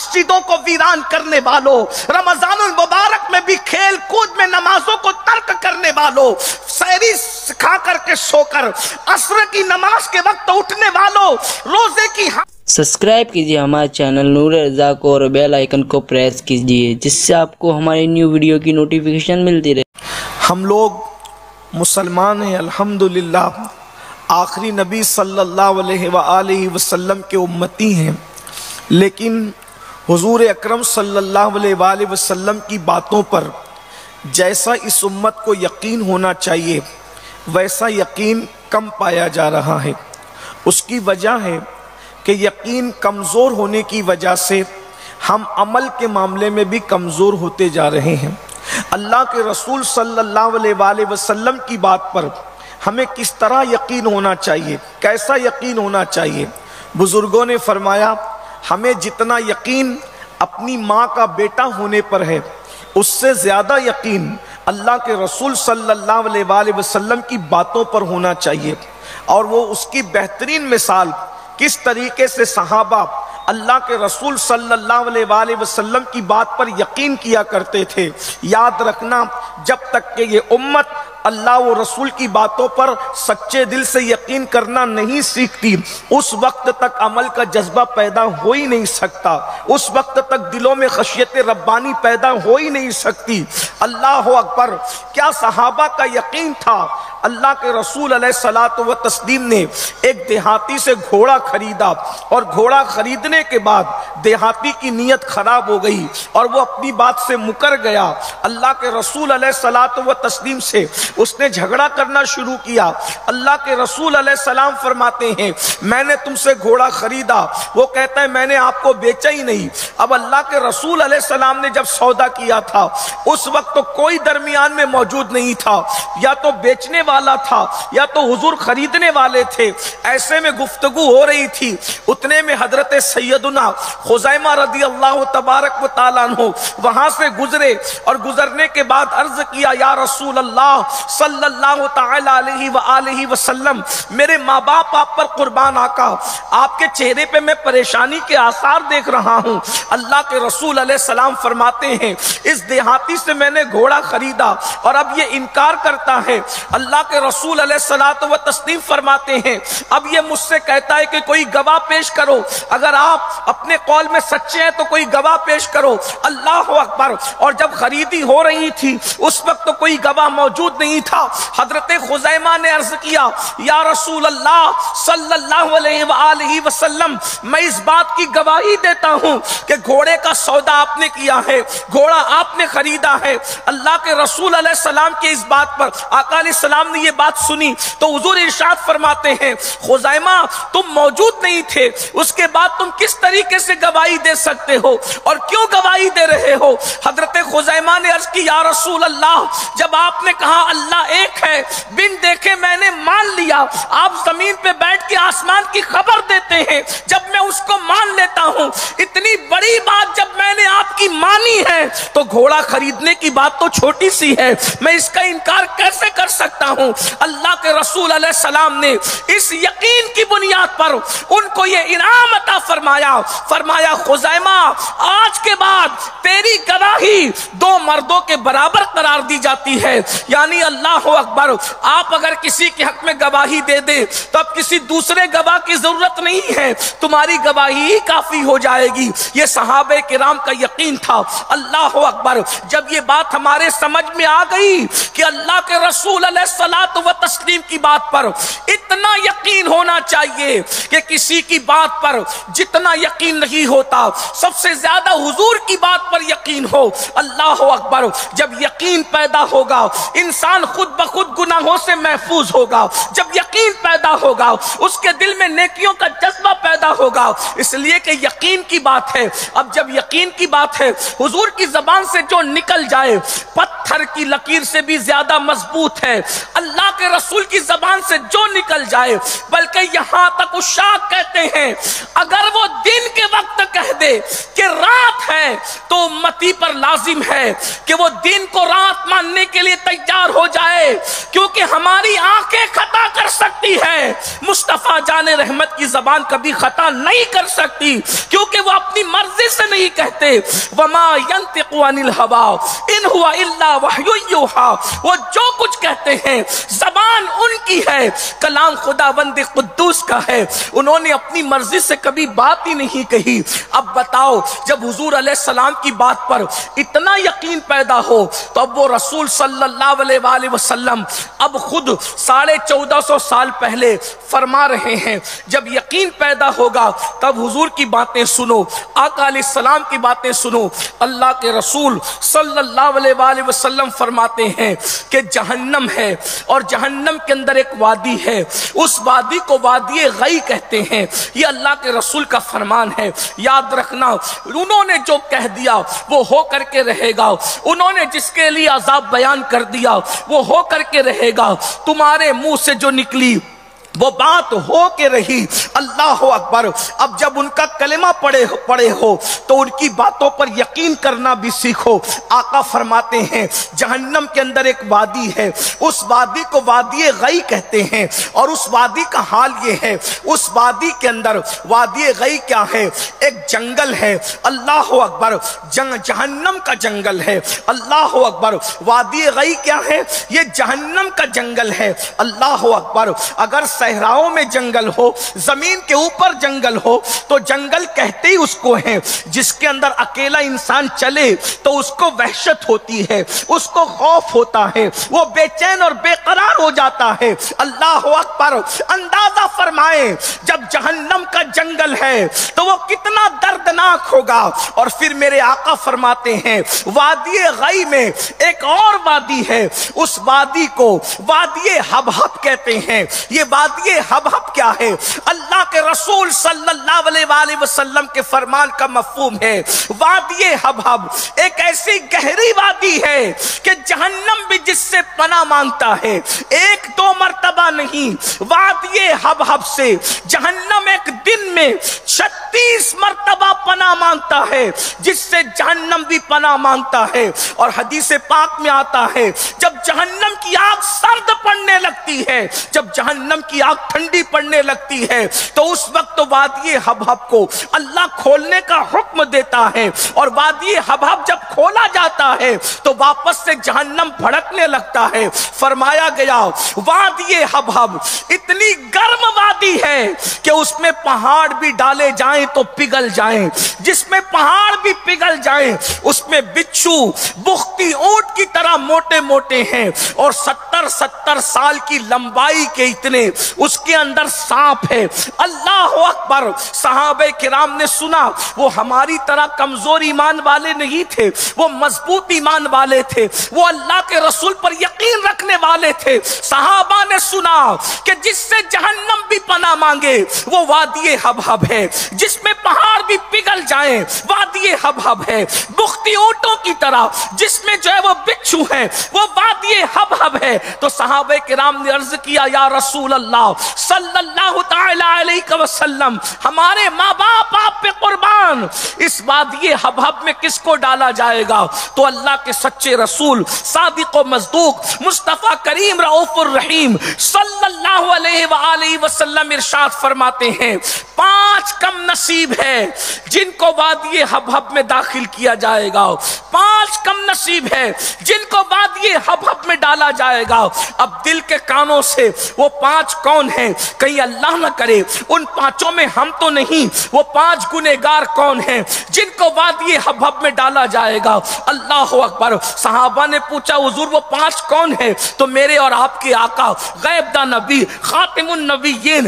مسجدوں کو ویران کرنے والوں، رمضان المبارک میں بھی کھیل کود میں نمازوں کو ترک کرنے والوں، سحری کھا کر کے سو کر عصر کی نماز کے وقت اٹھنے والوں، روزے کی سبسکرائب کیجیے ہمارے چینل نور رضا کو اور بیل آئیکن کو پریس کیجیے جس سے آپ کو ہماری نیو ویڈیو کی نوٹیفیکیشن ملتی رہے۔ ہم لوگ مسلمان ہیں الحمدللہ، آخری نبی صلی اللہ علیہ وآلہ وسلم کے امتی ہیں، لیکن حضور اکرم صلی اللہ علیہ وآلہ وسلم کی باتوں پر جیسا اس امت کو یقین ہونا چاہیے ویسا یقین کم پایا جا رہا ہے۔ اس کی وجہ ہے کہ یقین کمزور ہونے کی وجہ سے ہم عمل کے معاملے میں بھی کمزور ہوتے جا رہے ہیں۔ اللہ کے رسول صلی اللہ علیہ وآلہ وسلم کی بات پر ہمیں کس طرح یقین ہونا چاہیے، کیسا یقین ہونا چاہیے؟ بزرگوں نے فرمایا ہمیں جتنا یقین اپنی ماں کا بیٹا ہونے پر ہے اس سے زیادہ یقین اللہ کے رسول صلی اللہ علیہ وآلہ وسلم کی باتوں پر ہونا چاہیے۔ اور وہ اس کی بہترین مثال کس طریقے سے صحابہ اللہ کے رسول صلی اللہ علیہ وآلہ وسلم کی بات پر یقین کیا کرتے تھے۔ یاد رکھنا، جب تک کہ یہ امت اللہ و رسول کی باتوں پر سچے دل سے یقین کرنا نہیں سیکھتی، اس وقت تک عمل کا جذبہ پیدا ہو ہی نہیں سکتا، اس وقت تک دلوں میں خشیت ربانی پیدا ہو ہی نہیں سکتی۔ اللہ اکبر! کیا صحابہ کا یقین تھا! اللہ کے رسول علیہ الصلوۃ والتسلیم نے ایک دیہاتی سے گھوڑا خریدا، اور گھوڑا خریدنے کے بعد دیہاتی کی نیت خراب ہو گئی اور وہ اپنی بات سے مکر گیا۔ اللہ کے رسول علیہ الصلوۃ والتسلیم سے اس نے جھگڑا کرنا شروع کیا۔ اللہ کے رسول علیہ السلام فرماتے ہیں میں نے تم سے گھوڑا خریدا، وہ کہتا ہے میں نے آپ کو بیچا ہی نہیں۔ اب اللہ کے رسول علیہ السلام نے جب سودا کیا تھا اس وقت تو کوئی درمیان میں موجود نہیں تھا، یا تو بیچنے والا تھا یا تو حضور خریدنے والے تھے۔ ایسے میں گفتگو ہو رہی تھی، اتنے میں حضرت سیدنا خزیمہ رضی اللہ تبارک و تعالیٰ عنہ وہاں سے گزرے، اور گزرنے کے بعد عرض کیا یا رسول اللہ صلی اللہ تعالی علیہ وآلہ وسلم، میرے ماں باپ آپ پر قربان آقا، آپ کے چہرے پہ میں پریشانی کے آثار دیکھ رہا ہوں۔ اللہ کے رسول علیہ السلام فرماتے ہیں اس دیہاتی سے میں نے گھوڑا خریدا اور اب یہ انکار کرتا ہے۔ اللہ کے رسول علیہ الصلوۃ والتسلیم فرماتے ہیں اب یہ مجھ سے کہتا ہے کہ کوئی گواہ پیش کرو، اگر آپ اپنے قول میں سچے ہیں تو کوئی گواہ پیش کرو۔ اللہ اکبر! اور جب خریدی ہو رہی تھی اس وقت تو کوئی گواہ موجود نہیں تھا۔ حضرت خزیمہ نے عرض کیا یا رسول اللہ صلی اللہ علیہ وآلہ وسلم، میں اس بات کی گواہی دیتا ہوں کہ گھوڑے کا سودا آپ نے کیا ہے، گھوڑا آپ نے خریدا ہے۔ اللہ کے رسول علیہ السلام کی اس بات پر آقا علیہ السلام نے یہ بات سنی تو حضور ارشاد فرماتے ہیں خزیمہ تم موجود نہیں تھے، اس کے بعد تم کس طریقے سے گواہی دے سکتے ہو اور کیوں گواہی دے رہے ہو؟ حضرت خزیمہ نے عرض کی یا رسول اللہ، جب آپ نے کہا اللہ ایک ہے، بن دیکھے میں نے مان لیا۔ آپ زمین پہ بیٹھ کے آسمان کی خبر دیتے ہیں، جب میں اس کو مان لیتا ہوں، اتنی بڑی بات جب میں نے آپ کی مانی ہے تو گھوڑا خریدنے کی بات تو چھوٹی سی ہے، میں اس کا انکار کیسے کر سکتا ہوں؟ اللہ کے رسول علیہ السلام نے اس یقین کی بنیاد پر ان کو یہ انعام عطا فرمایا، فرمایا خزیمہ آج کے بعد تیری گواہی دو مردوں کے برابر قرار دی جاتی ہے۔ یعنی اللہ اکبر! آپ اگر کسی کے حق میں گواہی دے دیں تو اب کسی دوسرے گواہ کی ضرورت نہیں ہے، تمہاری گواہی ہی کافی ہو جائے گی۔ یہ صحابہ کرام کا یقین تھا۔ اللہ اکبر! جب یہ بات ہمارے سمجھ میں آ گئی کہ اللہ کے رسول علیہ الصلوۃ والتسلیم کی بات پر اتنا یقین ہونا چاہیے کہ کسی کی بات پر جتنا یقین نہیں ہوتا سب سے زیادہ حضور کی بات پر یقین ہو۔ اللہ اکبر! جب یقین پیدا ہوگا انسان خود بخود گناہوں سے محفوظ ہوگا، جب یقین پیدا ہوگا اس کے دل میں نیکیوں کا جذبہ پیدا ہوگا، اس لیے کہ یقین کی بات ہے۔ اب جب یقین کی بات ہے، حضور کی زبان سے جو نکل جائے، پتھر پتھر کی لکیر سے بھی زیادہ مضبوط ہے اللہ کے رسول کی زبان سے جو نکل جائے، بلکہ یہاں تک عشاق کہتے ہیں اگر وہ دن کے وقت کہہ دے کہ رات ہے تو امتی پر لازم ہے کہ وہ دن کو رات ماننے کے لیے تیار ہو جائے، کیونکہ ہماری آنکھیں خطا کر سکتی ہے، مصطفیٰ جان رحمت کی زبان کبھی خطا نہیں کر سکتی، کیونکہ وہ اپنی مرضی سے نہیں کہتے۔ وما ينطق عن الهوى ان هو الا وحی یوحی، وہ جو کچھ کہتے ہیں زبان ان کی ہے، کلام خداوند قدوس کا ہے، انہوں نے اپنی مرضی سے کبھی بات ہی نہیں کہی۔ اب بتاؤ جب حضور علیہ السلام کی بات پر اتنا یقین پیدا ہو تو اب وہ رسول صلی اللہ علیہ وآلہ وسلم اب خود 1450 سال پہلے فرما رہے ہیں جب یقین پیدا ہوگا تب حضور کی باتیں سنو، آقا علیہ السلام کی باتیں سنو۔ اللہ کے رسول صلی اللہ علیہ وآلہ وسلم فرماتے ہیں کہ جہنم ہے اور جہنم کے اندر ایک وادی ہے، اس وادی کو وادی غی کہتے ہیں، یہ اللہ کے رسول کا فرمان ہے۔ یاد رکھنا انہوں نے جو کہہ دیا وہ ہو کر کے رہے گا، انہوں نے جس کے لیے عذاب بیان کر دیا وہ ہو کر کے رہے گا، تمہارے منہ سے جو نکلی وہ بات ہو کے رہی۔ اللہ اکبر۔ اب جب ان کا کلمہ پڑھے ہو تو ان کی باتوں پر یقین کرنا بھی سیکھو۔ آقا فرماتے ہیں جہنم کے اندر ایک وادی ہے، اس وادی کو وادی غی کہتے ہیں، اور اس وادی کا حال یہ ہے، اس وادی کے اندر وادی غی کیا ہے؟ ایک جنگل ہے۔ اللہ اکبر۔ جہنم کا جنگل ہے۔ اللہ اکبر۔ وادی غی کیا ہے؟ یہ جہنم کا جنگل ہے۔ اللہ اکبر۔ اگر صحراؤں میں جنگل ہو، زمین کے اوپر جنگل ہو تو جنگل کہتے ہی اس کو ہیں جس کے اندر اکیلا انسان چلے تو اس کو وحشت ہوتی ہے، اس کو خوف ہوتا ہے، وہ بے چین اور بے قرار ہو جاتا ہے۔ اللہ اکبر۔ اندازہ فرمائیں جب جہنم کا جنگل ہے تو وہ کتنا دردناک ہوگا۔ اور پھر میرے آقا فرماتے ہیں وادی غی میں ایک اور وادی ہے، اس وادی کو وادی حبحب کہتے ہیں۔ یہ وادی حبحب کیا ہے؟ اللہ کے رسول صلی اللہ علیہ وآلہ وسلم کے فرمان کا مفہوم ہے وادی حبحب ایک ایسی گہری وادی ہے کہ جہنم بھی جس سے پناہ مانگتا ہے، ایک دو مرتبہ نہیں، وادی حبحب سے جہنم ایک دن میں 36 مرتبہ پناہ مانگتا ہے، جس سے جہنم بھی پناہ مانگتا ہے۔ اور حدیث پاک میں آتا ہے جب جہنم کی آگ سرد پڑنے لگتی ہے، جب جہنم کی آگ ٹھنڈی پڑنے لگتی ہے تو اس وقت وادی حبحب کو اللہ کھولنے کا حکم دیتا ہے، اور وادی حبحب جب کھولا جاتا ہے تو واپس سے جہنم بھڑکنے لگتا ہے۔ فرمایا گیا وادی حبحب اتنی گرم وادی ہے کہ اس میں پہاڑ بھی ڈالے جائیں تو پگھل جائیں، جس میں پہاڑ بھی پگھل جائیں، اس میں بچھو بختی اونٹ کی طرح موٹے موٹے ہیں، اور 70 سال کی لمبائی کے اتنے اس کے اندر سانپ ہے۔ اللہ اکبر۔ صحابہ کرام نے سنا وہ ہماری طرح کمزور ایمان والے نہیں تھے، وہ مضبوط ایمان والے تھے، وہ اللہ کے رسول پر یقین رکھنے والے تھے۔ صحابہ نے سنا کہ جس سے جہنم بھی پناہ مانگے وہ وادی حبحب ہے، جس میں پہاڑ بھی پگھل جائیں وادی حبحب ہے، بختی اونٹوں کی طرح جس میں جو ہے وہ بچھو ہیں وہ وادی حبحب ہے۔ تو صحابہ کرام نے عرض کیا یا رسول اللہ صلی اللہ تعالی علیہ وسلم، ہمارے ماں باپ آپ پہ قربان، اس وادی حبحب میں کس کو ڈالا جائے گا؟ تو اللہ کے سچے رسول صادق و مصدوق مصطفیٰ کریم رؤوف الرحیم صلی اللہ علیہ وآلہ وسلم ارشاد فرماتے ہیں 5 کم نصیب ہے جن کو وادی حبحب میں داخل کیا جائے گا، 5 کم نصیب ہے جن کو وادی حبحب میں ڈالا جائے گا۔ اب دل کے کانوں سے وہ 5 کون ہیں؟ کہیں اللہ نہ کرے ان 5 میں ہم تو نہیں، وہ 5 گنہگار کون ہیں جن کو وادی حبحب میں ڈالا جائے گا؟ اللہ اکبر۔ صحابہ نے پوچھا حضور وہ 5 کون ہیں؟ تو میرے اور آپ کے آقا غیب داں نبی خاتم النبیین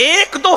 1-2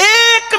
1